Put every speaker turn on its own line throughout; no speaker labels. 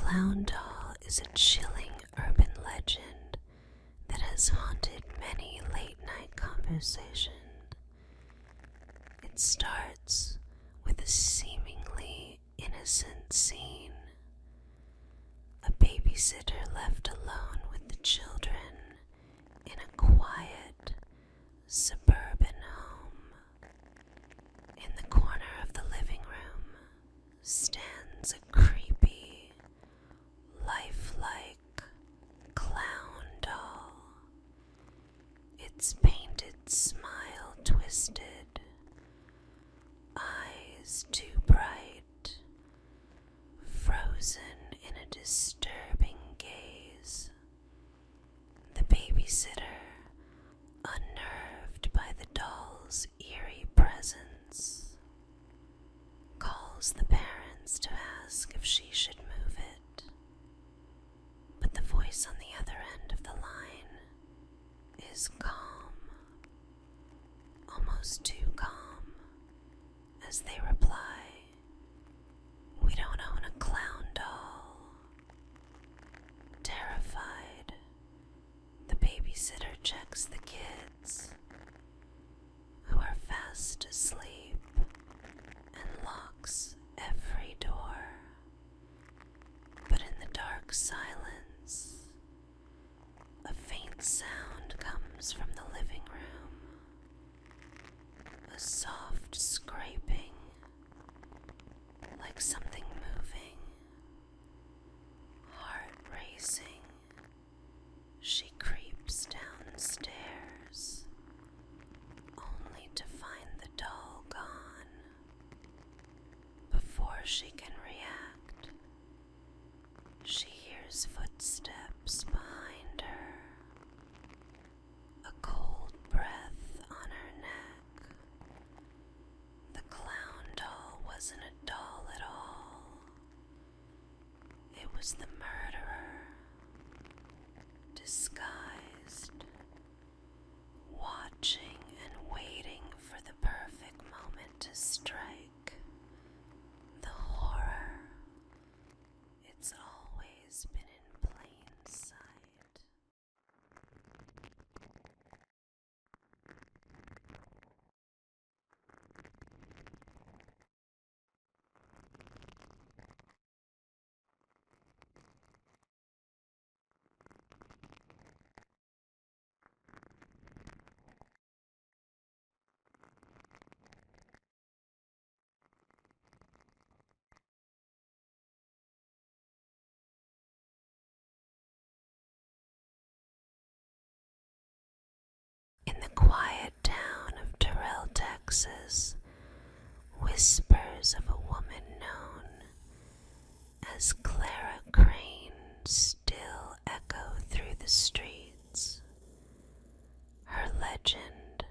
clown doll is a chilling urban legend that has haunted many late-night conversations. It starts with a seemingly innocent scene. A babysitter left alone with the children in a quiet, suburban home. In the corner of the living room stands a creepy, lifelike clown doll, its painted smile twisted, eyes too bright, frozen in a disturbing gaze. The babysitter, unnerved by the doll's eerie presence, calls the parents to ask if she should move it. But the voice on the other end of the line is calm, almost too calm, as they reply, "We don't own a clown doll." Terrified, the babysitter checks the kids, who are fast asleep, and locks every door. But in the dark silence, a faint sound comes from the living room, a soft scraping, like something moving. Heart racing, she creeps downstairs, only to find the doll gone. Before she can react, she hears footsteps behind her, a cold breath on her neck. The clown doll wasn't a doll at all. It was the murderer, disguised, watching and waiting for the perfect moment to strike. The horror, it's always been in plain sight. In the quiet town of Terrell, Texas, whispers of a woman known as Clara Crane still echo through the streets. Her legend,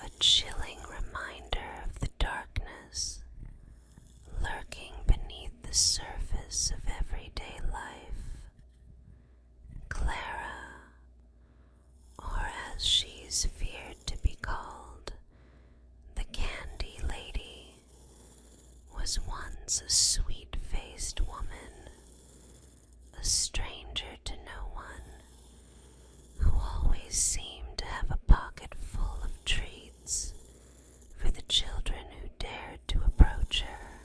a chilling reminder of the darkness lurking beneath the surface of everyday life. Clara, or as she's feared to be called, the Candy Lady, was once a sweet-faced woman, a stranger to no one, who always seemed to have a pocket full of treats for the children who dared to approach her.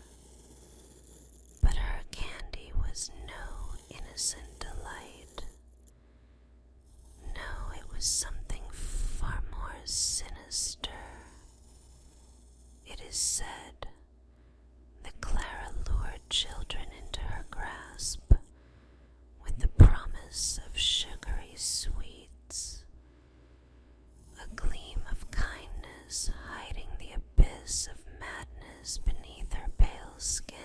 But her candy was no innocent delight. No, it was something far more sinister. It is said that Clara lured children into her grasp with the promise of sugary sweets, a gleam of kindness hiding the abyss of madness beneath her pale skin.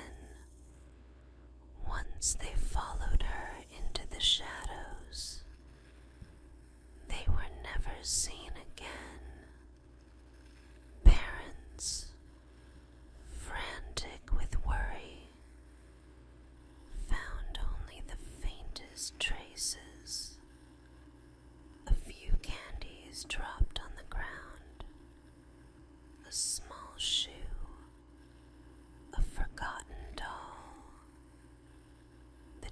Once they followed her into the shadows, they were never seen again. Parents, frantic with worry, found only the faintest traces. A few candies dropped on the ground, a small shoe, a forgotten doll. The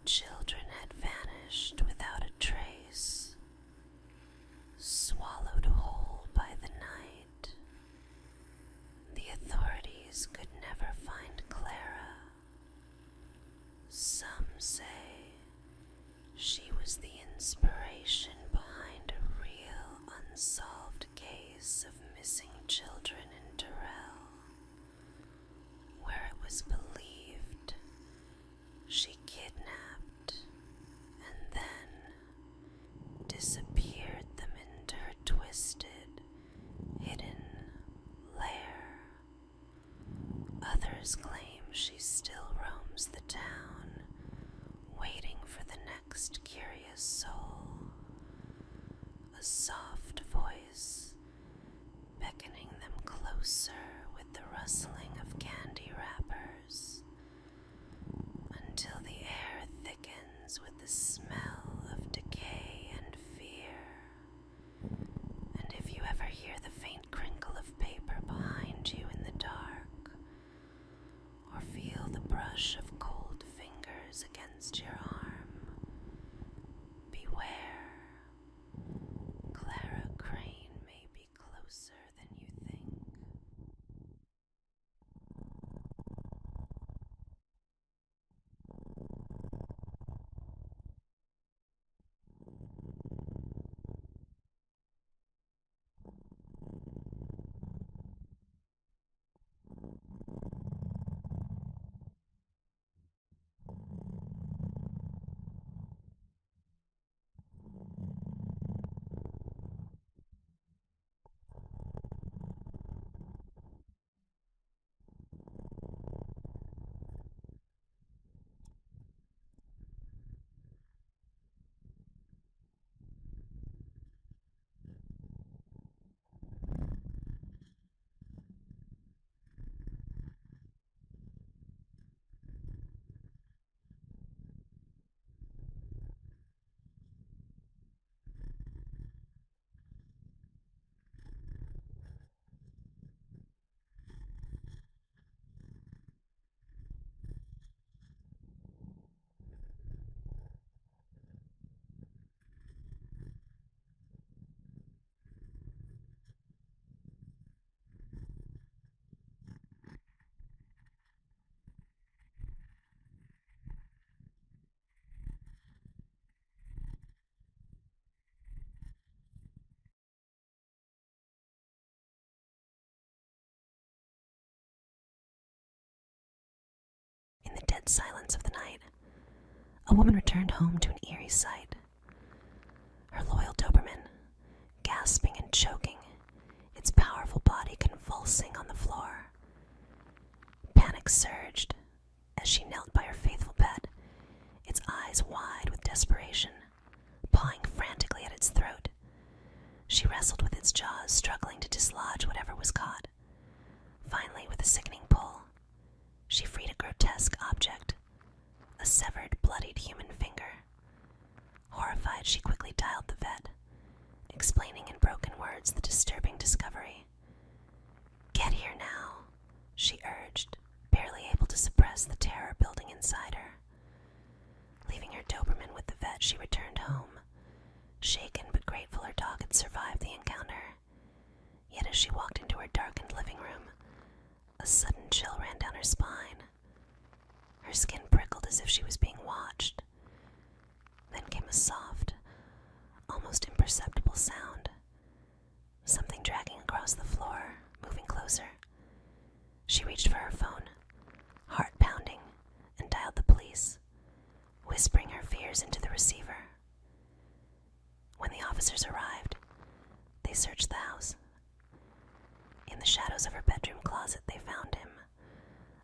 inspiration behind a real unsolved case of missing children in Durrell, where it was believed she kidnapped and then disappeared them into her twisted, hidden lair. Others claim she still roams the town, waiting for the next curious soul, a soft voice beckoning them closer with the rustling of candy wrappers, until the air thickens with the smell of decay and fear. And if you ever hear the faint crinkle of paper behind you in the dark, or feel the brush of cold fingers against your arm, beware. Clara Crane may be closer than you think. In the dead silence of the night, a woman returned home to an eerie sight. Her loyal Doberman, gasping and choking, its powerful body convulsing on the floor. Panic surged as she knelt by her faithful pet, its eyes wide with desperation, pawing frantically at its throat. She wrestled with its jaws, struggling to dislodge whatever was caught. Finally, with a sickening pull, she freed a grotesque object, a severed, bloodied human finger. Horrified, she quickly dialed the vet, explaining in broken words the disturbing discovery. "Get here now," she urged, barely able to suppress the terror building inside her. Leaving her Doberman with the vet, she returned home, shaken but grateful her dog had survived the encounter. Yet as she walked into her darkened living room, a sudden chill ran down her spine. Her skin prickled as if she was being watched. Then came a soft, almost imperceptible sound. Something dragging across the floor, moving closer. She reached for her phone, heart pounding, and dialed the police, whispering her fears into the receiver. When the officers arrived, they searched the house. In the shadows of her bedroom closet, they found him,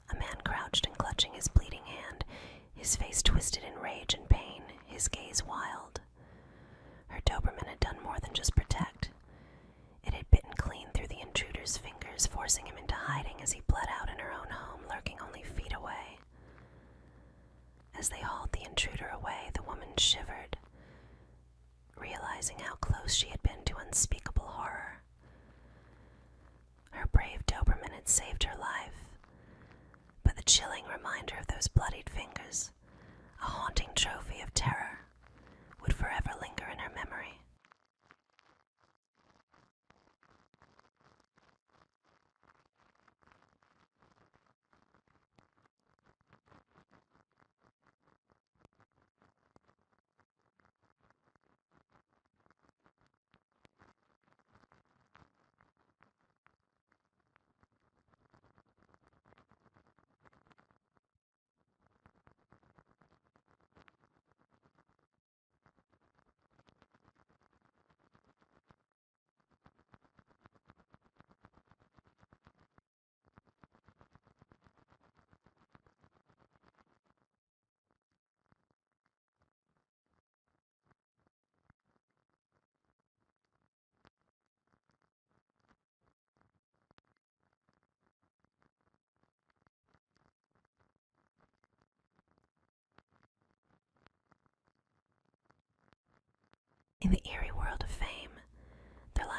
a man crouched and clutching his bleeding hand, his face twisted in rage and pain, his gaze wild. Her Doberman had done more than just protect. It had bitten clean through the intruder's fingers, forcing him into hiding as he bled out in her own home, lurking only feet away. As they hauled the intruder away, the woman shivered, realizing how close she had been to unspeakable horror. Her brave Doberman had saved her life, but the chilling reminder of those bloodied fingers, a haunting trophy of terror, would forever linger in her memory.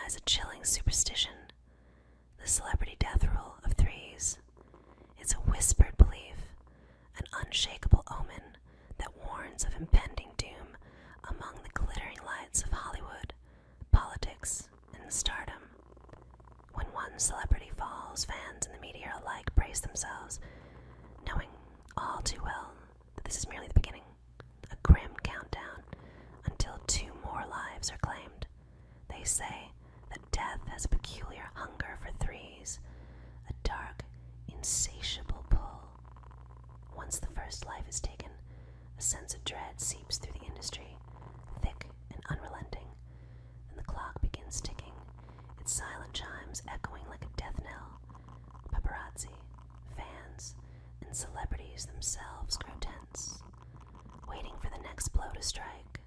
lies a chilling superstition, the celebrity death rule of threes. It's a whispered belief, an unshakable omen that warns of impending doom among the glittering lights of Hollywood, politics, and stardom. When one celebrity falls, fans and the media alike brace themselves, knowing all too well that this is merely the beginning, a grim countdown until 2 more lives are claimed. They say that death has a peculiar hunger for threes, a dark, insatiable pull. Once the first life is taken, a sense of dread seeps through the industry, thick and unrelenting, and the clock begins ticking, its silent chimes echoing like a death knell. Paparazzi, fans, and celebrities themselves grow tense, waiting for the next blow to strike.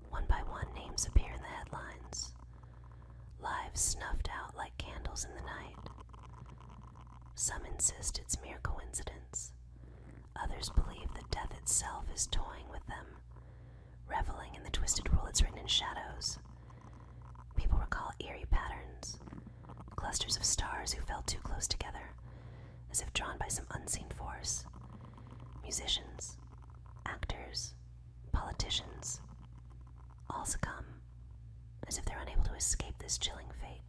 One by one, names appear in the headlines, lives snuffed out like candles in the night. Some insist it's mere coincidence. Others believe that death itself is toying with them, reveling in the twisted rule it's written in shadows. People recall eerie patterns, clusters of stars who fell too close together, as if drawn by some unseen force. Musicians, actors, politicians, all succumb, as if they're unable to escape this chilling fate.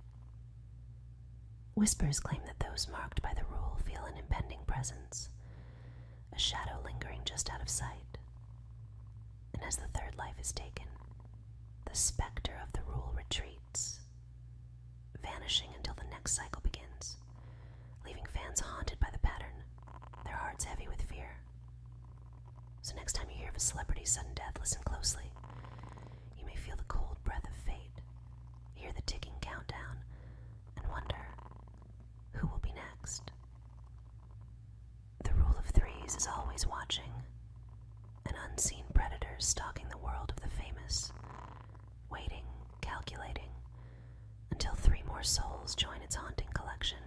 Whispers claim that those marked by the rule feel an impending presence, a shadow lingering just out of sight. And as the third life is taken, the specter of the rule retreats, vanishing until the next cycle begins, leaving fans haunted by the pattern, their hearts heavy with fear. So next time you hear of a celebrity's sudden death, listen closely. You may feel the cold breath of fate, hear the ticking countdown, and wonder, who will be next? The rule of threes is always watching, an unseen predator stalking the world of the famous, waiting, calculating, until 3 more souls join its haunting collection.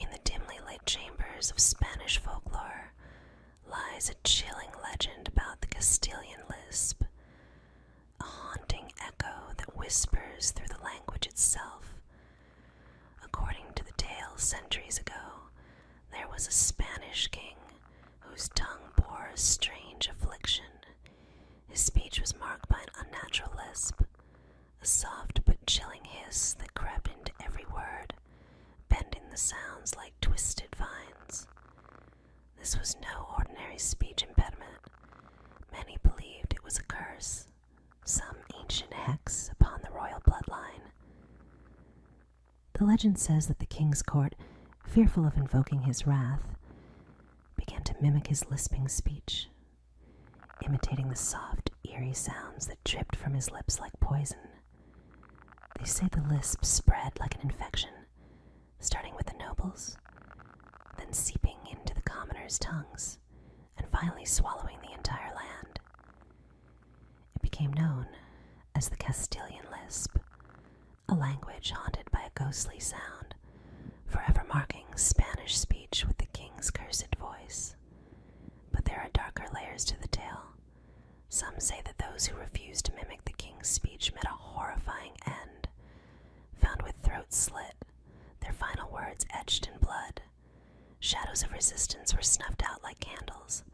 In the dimly lit chambers of Spanish folklore lies a chilling legend about the Castilian lisp, a haunting echo that whispers through the language itself. According to the tale, centuries ago, there was a Spanish king whose tongue bore a strange affliction. His speech was marked by an unnatural lisp, a soft but chilling hiss that crept into every word, bending the sounds like twisted vines. This was no ordinary speech impediment. Many believed it was a curse, some ancient hex upon the royal bloodline. The legend says that the king's court, fearful of invoking his wrath, began to mimic his lisping speech, imitating the soft, eerie sounds that dripped from his lips like poison. They say the lisp spread like an infection, starting with the nobles, then seeping into the commoners' tongues, and finally swallowing the entire land. It became known as the Castilian lisp, a language haunted by a ghostly sound, forever marking Spanish speech with the king's cursed voice. But there are darker layers to the tale. Some say that those who refused to mimic the king's speech met a horrifying end, found with throats slit, their final words etched in blood. Shadows of resistance were snuffed out like candles,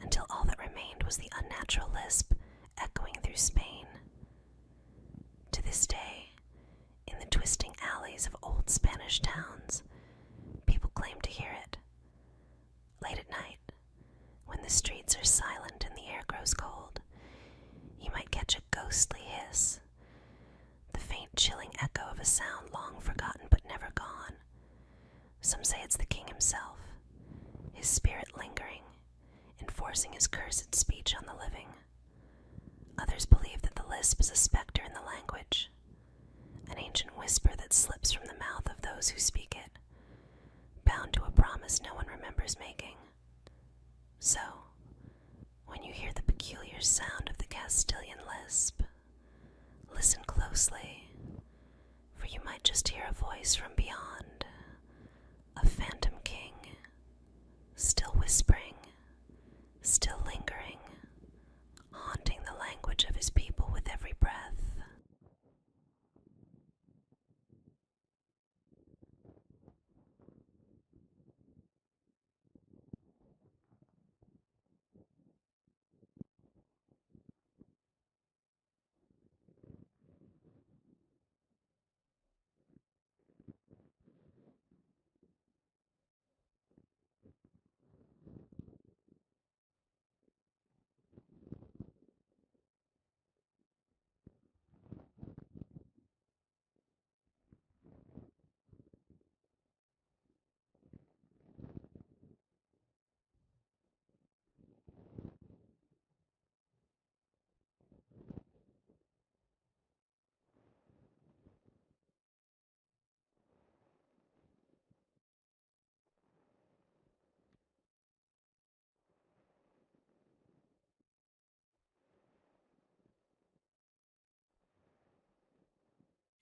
until all that remained was the unnatural lisp echoing through Spain. To this day, in the twisting alleys of old Spain, Spanish towns, people claim to hear it. Late at night, when the streets are silent and the air grows cold, you might catch a ghostly hiss, the faint chilling echo of a sound long forgotten but never gone. Some say it's the king himself, his spirit lingering, enforcing his cursed speech on the living. Others believe that the lisp is a specter in the language, an ancient whisper that slips from the mouth of those who speak it, bound to a promise no one remembers making. So, when you hear the peculiar sound of the Castilian lisp, listen closely, for you might just hear a voice from beyond, a phantom king, still whispering, still lingering, haunting the language of his people with every breath.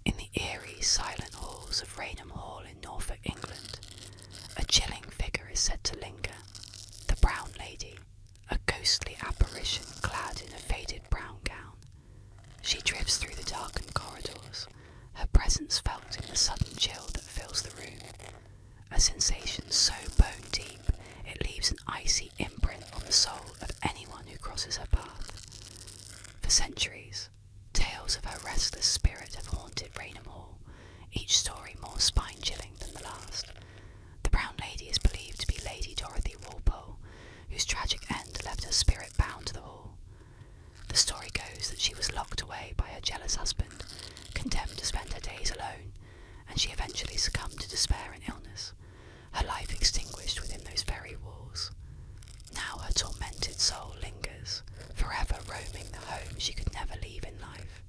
In the eerie, silent halls of Raynham Hall in Norfolk, England, a chilling figure is said to linger. The Brown Lady, a ghostly apparition clad in a faded brown gown. She drifts through the darkened corridors, her presence felt in the sudden chill that fills the room, a sensation so bone deep it leaves an icy imprint on the soul of anyone who crosses her path. For centuries, tales of her restless spirit have haunted Raynham Hall, each story more spine-chilling than the last. The Brown Lady is believed to be Lady Dorothy Walpole, whose tragic end left her spirit bound to the hall. The story goes that she was locked away by her jealous husband, condemned to spend her days alone, and she eventually succumbed to despair and illness, her life extinguished within those very walls. Now her tormented soul lingers, forever roaming the home she could never leave in life.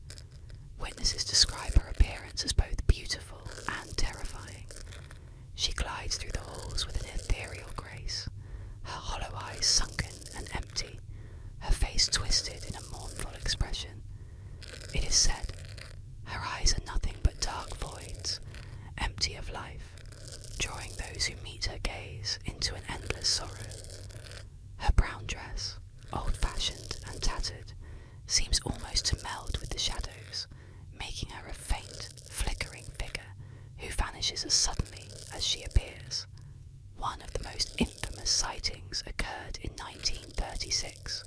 Witnesses describe her appearance as both beautiful and terrifying. She glides through the halls with an ethereal grace, her hollow eyes sunken and empty, her face twisted in a mournful expression. It is said, her eyes are nothing but dark voids, empty of life, drawing those who meet her gaze into an endless sorrow. Her brown dress, old-fashioned and tattered, seems almost to meld with the shadows, making her a faint, flickering figure who vanishes as suddenly as she appears. One of the most infamous sightings occurred in 1936,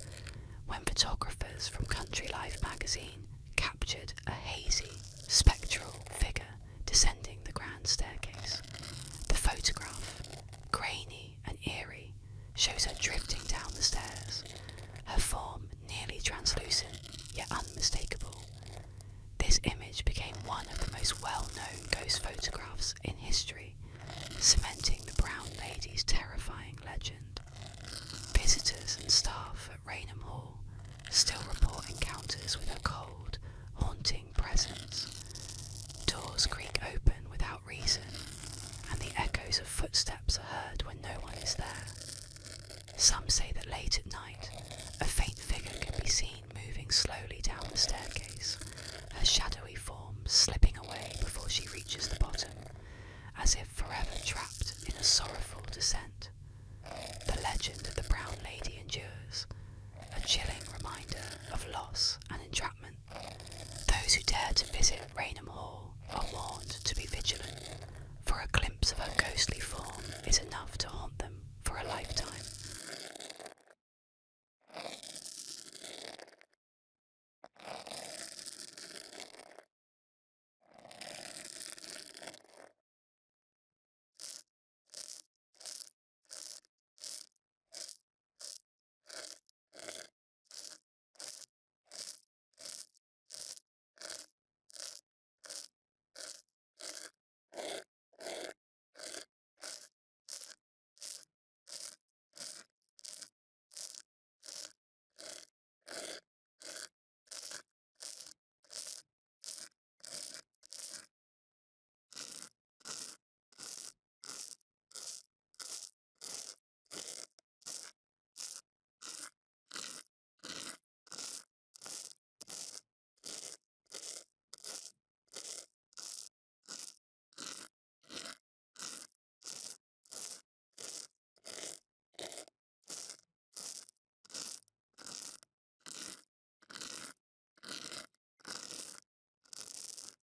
when photographers from Country Life magazine captured a hazy, spectral figure descending the grand staircase. The photograph, grainy and eerie, shows her drifting down the stairs, her form nearly translucent yet unmistakable. This image became one of the most well-known ghost photographs in history, cementing the Brown Lady's terrifying legend. Visitors and staff at Raynham Hall still report encounters with her cold, haunting presence. Doors creak open without reason, and the echoes of footsteps are heard when no one is there. Some say that late at night, a faint figure can be seen moving slowly down the staircase, her shadowy form slipping away before she reaches the bottom, as if forever trapped in a sorrowful descent. The legend of the Brown Lady endures, a chilling reminder of loss and entrapment. Those who dare to visit Raynham